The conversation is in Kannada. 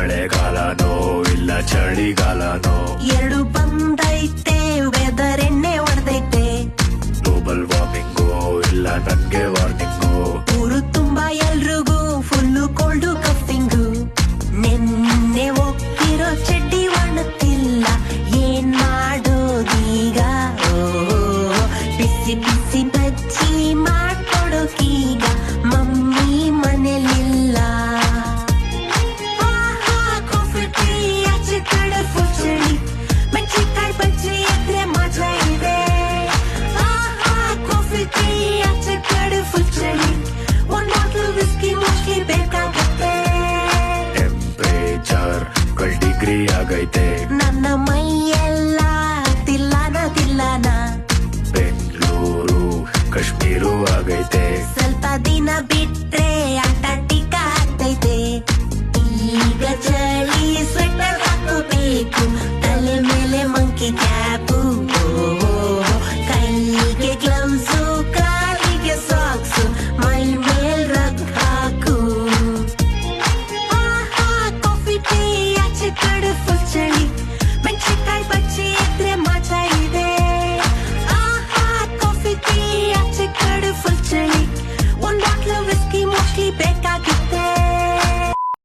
ಮಳೆಗಾಲನೋ ಇಲ್ಲ ಚಳಿಗಾಲನೋ ಎರಡು ಬಂದೈತೆ ವೆದರ್ ಎಣ್ಣೆ ಹೊಡೆದೈತೆ ಗ್ಲೋಬಲ್ ವಾರ್ಮಿಂಗೋ ಇಲ್ಲ ನನ್ಗೆ ವಾರ್ನಿಂಗೋ ಊರು ತುಂಬಾ ಎಲ್ರಿಗೂ ಫುಲ್ಲು ಕೋಲ್ಡು ಕಫಿಂಗು ನೆನ್ನೆ ಹೋಗ್ತಿರೋ ಚಡ್ಡಿ ಒಣಗ್ತಿಲ್ಲ ಏನ್ ಮಾಡೋದೀಗ ಬಿಸಿ ಬಿಸಿ ಬಜ್ಜಿ ಮಾಡ್ಕೊಡೋಕೀಗ ಮಮ್ಮಿ ಮನೇಲಿಲ್ಲ ಕಾಫಿ ಟೀ ಆಚೆ ಕಡೆ ಫುಲ್ ಚಳಿ ಮೆಣಸಿನ್ಕಾಯಿ ಬಜ್ಜಿ ಇದ್ರೆ ಮಜಾ ಇದೆ ಕಾಫಿ ಟೀ ಆಚೆ ಕಡೆ ಫುಲ್ ಚಳಿ ಒಂದ್ ಬಾಟ್ಲು ವಿಸ್ಕಿ ಮೋಸ್ಟ್ಲಿ ಬೇಕಾಗುತ್ತೆ ಟೆಂಪರೇಚರ್ 12 ಡಿಗ್ರಿ ಆಗೈತೆ ನನ್ನ ಮೈಯಲ್ಲಿ